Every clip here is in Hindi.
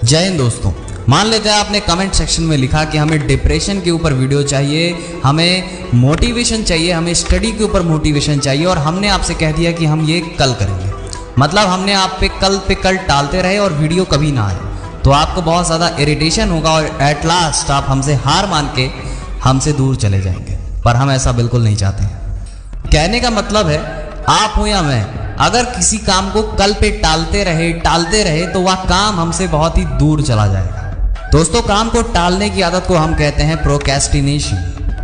जय हिंद दोस्तों। मान लेते हैं आपने कमेंट सेक्शन में लिखा कि हमें डिप्रेशन के ऊपर वीडियो चाहिए, हमें मोटिवेशन चाहिए, हमें स्टडी के ऊपर मोटिवेशन चाहिए, और हमने आपसे कह दिया कि हम ये कल करेंगे। मतलब हमने आप पे कल टालते रहे और वीडियो कभी ना आए, तो आपको बहुत ज़्यादा इरिटेशन होगा और एट लास्ट आप हमसे हार मान के हमसे दूर चले जाएंगे। पर हम ऐसा बिल्कुल नहीं चाहते हैं। कहने का मतलब है आप हो या मैं, अगर किसी काम को कल पे टालते रहे तो वह काम हमसे बहुत ही दूर चला जाएगा। दोस्तों, काम को टालने की आदत को हम कहते हैं प्रोक्रेस्टिनेशन।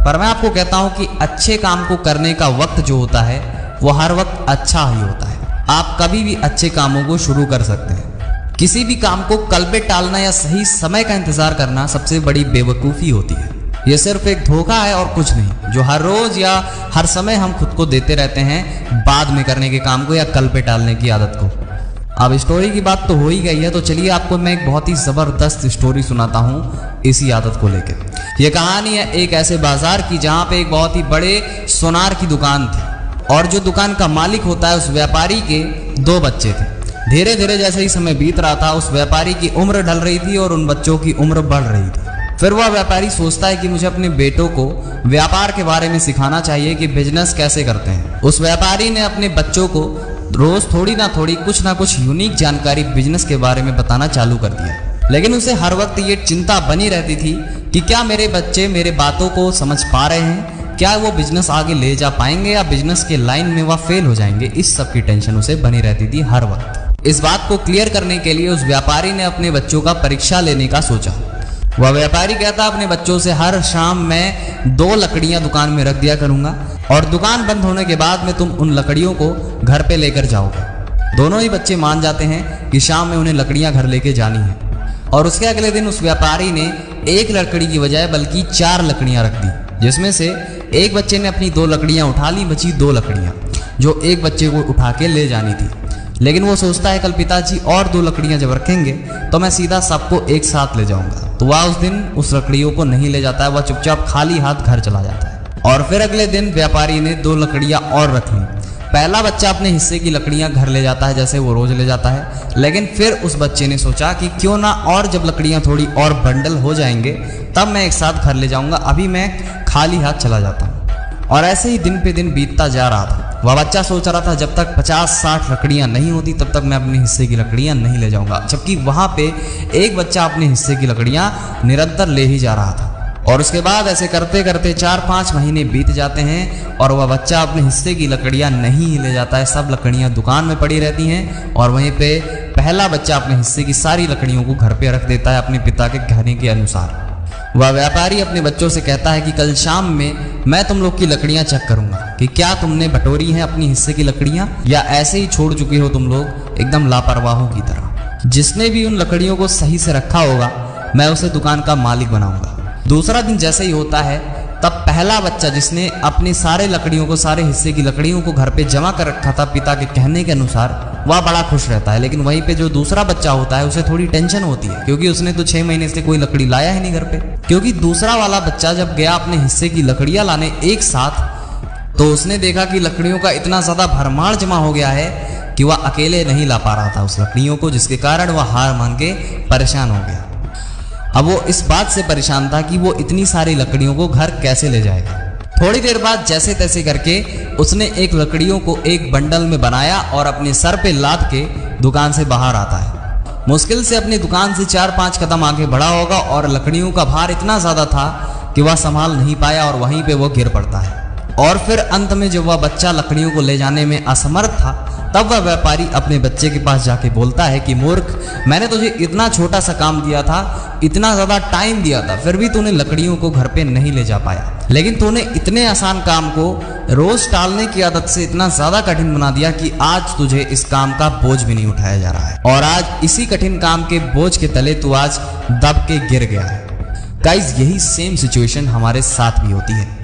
पर मैं आपको कहता हूं कि अच्छे काम को करने का वक्त जो होता है वो हर वक्त अच्छा ही होता है। आप कभी भी अच्छे कामों को शुरू कर सकते हैं। किसी भी काम को कल पे टालना या सही समय का इंतजार करना सबसे बड़ी बेवकूफ़ी होती है। ये सिर्फ एक धोखा है और कुछ नहीं, जो हर रोज या हर समय हम खुद को देते रहते हैं बाद में करने के काम को या कल पे टालने की आदत को। अब स्टोरी की बात तो हो ही गई है, तो चलिए आपको मैं एक बहुत ही ज़बरदस्त स्टोरी सुनाता हूँ इसी आदत को लेकर। यह कहानी है एक ऐसे बाजार की जहाँ पे एक बहुत ही बड़े सोनार की दुकान थी, और जो दुकान का मालिक होता है उस व्यापारी के 2 बच्चे थे। धीरे धीरे जैसे ही समय बीत रहा था, उस व्यापारी की उम्र ढल रही थी और उन बच्चों की उम्र बढ़ रही थी। फिर वह व्यापारी सोचता है कि मुझे अपने बेटों को व्यापार के बारे में सिखाना चाहिए कि बिजनेस कैसे करते हैं। उस व्यापारी ने अपने बच्चों को रोज थोड़ी ना कुछ यूनिक जानकारी बिजनेस के बारे में बताना चालू कर दिया। लेकिन उसे हर वक्त ये चिंता बनी रहती थी कि क्या मेरे बच्चे मेरे बातों को समझ पा रहे हैं, क्या वो बिजनेस आगे ले जा पाएंगे या बिजनेस के लाइन में वह फेल हो जाएंगे। इस सब की टेंशन उसे बनी रहती थी हर वक्त। इस बात को क्लियर करने के लिए उस व्यापारी ने अपने बच्चों का परीक्षा लेने का सोचा। वह व्यापारी कहता अपने बच्चों से, हर शाम मैं 2 लकड़ियां दुकान में रख दिया करूंगा और दुकान बंद होने के बाद में तुम उन लकड़ियों को घर पे लेकर जाओगे। दोनों ही बच्चे मान जाते हैं कि शाम में उन्हें लकड़ियां घर लेके जानी है। और उसके अगले दिन उस व्यापारी ने 1 लकड़ी की बजाय बल्कि 4 लकड़ियां रख दी, जिसमें से एक बच्चे ने अपनी 2 लकड़ियां उठा ली, बची 2 लकड़ियां जो एक बच्चे को उठा के ले जानी थी। लेकिन वो सोचता है कल पिताजी और 2 लकड़ियां जब रखेंगे तो मैं सीधा सबको एक साथ ले जाऊंगा। तो वह उस दिन उस लकड़ियों को नहीं ले जाता है, वह चुपचाप खाली हाथ घर चला जाता है। और फिर अगले दिन व्यापारी ने 2 लकड़ियां और रख ली। पहला बच्चा अपने हिस्से की लकड़ियां घर ले जाता है जैसे वो रोज ले जाता है, लेकिन फिर उस बच्चे ने सोचा कि क्यों ना, और जब लकड़ियां थोड़ी और बंडल हो जाएंगे तब मैं एक साथ घर ले जाऊंगा, अभी मैं खाली हाथ चला जाता हूँ। और ऐसे ही दिन पे दिन बीतता जा रहा था। वह बच्चा सोच रहा था जब तक 50-60 लकड़ियां नहीं होती तब तक मैं अपने हिस्से की लकड़ियां नहीं ले जाऊंगा, जबकि वहां पे एक बच्चा अपने हिस्से की लकड़ियां निरंतर ले ही जा रहा था। और उसके बाद ऐसे करते करते 4-5 महीने बीत जाते हैं और वह बच्चा अपने हिस्से की लकड़ियां नहीं ले जाता है। सब लकड़ियां दुकान में पड़ी रहती हैं और वहीं पे पहला बच्चा अपने हिस्से की सारी लकड़ियों को घर पे रख देता है अपने पिता के कहने के अनुसार। वह व्यापारी अपने बच्चों से कहता है कि कल शाम में मैं तुम लोग की लकड़ियां चेक करूंगा कि क्या तुमने बटोरी हैं अपनी हिस्से की लकड़ियां या ऐसे ही छोड़ चुके हो तुम लोग एकदम लापरवाहों की तरह। जिसने भी उन लकड़ियों को सही से रखा होगा मैं उसे दुकान का मालिक बनाऊंगा। दूसरा दिन जैसे ही होता है तब पहला बच्चा जिसने अपने सारे हिस्से की लकड़ियों को घर पे जमा कर रखा था पिता के कहने के अनुसार, वह बड़ा खुश रहता है। लेकिन वहीं पे जो दूसरा बच्चा होता है उसे थोड़ी टेंशन होती है, क्योंकि उसने तो 6 महीने से कोई लकड़ी लाया ही नहीं घर पे। क्योंकि दूसरा वाला बच्चा जब गया अपने हिस्से की लकड़ियां लाने एक साथ, तो उसने देखा कि लकड़ियों का इतना ज्यादा भरमार जमा हो गया है कि वह अकेले नहीं ला पा रहा था उस लकड़ियों को, जिसके कारण वह हार मान के परेशान हो गया। अब वो इस बात से परेशान था कि वो इतनी सारी लकड़ियों को घर कैसे ले जाएगा। थोड़ी देर बाद जैसे तैसे करके उसने एक लकड़ियों को एक बंडल में बनाया और अपने सर पे लाद के दुकान से बाहर आता है। मुश्किल से अपनी दुकान से 4-5 कदम आगे बढ़ा होगा और लकड़ियों का भार इतना ज्यादा था कि वह संभाल नहीं पाया और वहीं पे वो गिर पड़ता है। और फिर अंत में जब वह बच्चा लकड़ियों को ले जाने में असमर्थ था, तब वह व्यापारी अपने बच्चे के पास जाके बोलता है कि मूर्ख, मैंने तुझे इतना छोटा सा काम दिया था, इतना ज्यादा टाइम दिया था, फिर भी तूने लकड़ियों को घर पे नहीं ले जा पाया। लेकिन तूने इतने आसान काम को रोज टालने की आदत से इतना ज्यादा कठिन बना दिया कि आज तुझे इस काम का बोझ भी नहीं उठाया जा रहा है, और आज इसी कठिन काम के बोझ के तले तू आज दब के गिर गया है। गाइस, यही सेम सिचुएशन हमारे साथ भी होती है।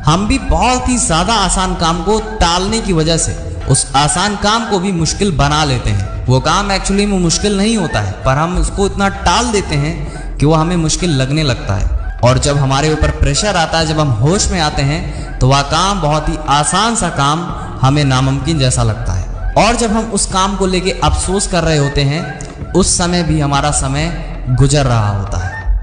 हम भी बहुत ही ज्यादा आसान काम को टालने की वजह से उस आसान काम को भी मुश्किल बना लेते हैं। वो काम एक्चुअली में मुश्किल नहीं होता है, पर हम उसको इतना टाल देते हैं कि वो हमें मुश्किल लगने लगता है। और जब हमारे ऊपर प्रेशर आता है, जब हम होश में आते हैं, तो वह काम बहुत ही आसान सा काम हमें नामुमकिन जैसा लगता है। और जब हम उस काम को लेके अफसोस कर रहे होते हैं, उस समय भी हमारा समय गुजर रहा होता है।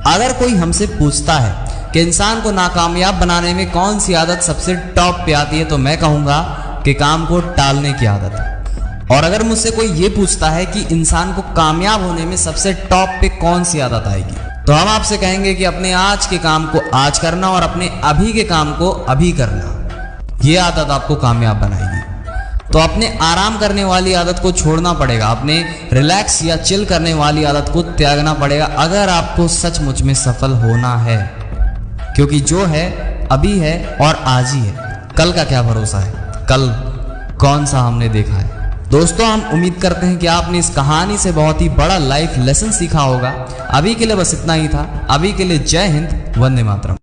अगर कोई हमसे पूछता है कि इंसान को नाकामयाब बनाने में कौन सी आदत सबसे टॉप पे आती है, तो मैं कहूँगा कि काम को टालने की आदत। और अगर मुझसे कोई ये पूछता है कि इंसान को कामयाब होने में सबसे टॉप पे कौन सी आदत आएगी, तो हम आपसे कहेंगे कि अपने आज के काम को आज करना और अपने अभी के काम को अभी करना, ये आदत आपको कामयाब बनाएगी। तो अपने आराम करने वाली आदत को छोड़ना पड़ेगा, अपने रिलैक्स या चिल करने वाली आदत को त्यागना पड़ेगा अगर आपको सचमुच में सफल होना है। क्योंकि जो है अभी है और आज ही है, कल का क्या भरोसा है, कल कौन सा हमने देखा है। दोस्तों, हम उम्मीद करते हैं कि आपने इस कहानी से बहुत ही बड़ा लाइफ लेसन सीखा होगा। अभी के लिए बस इतना ही था। अभी के लिए जय हिंद, वंदे मातरम।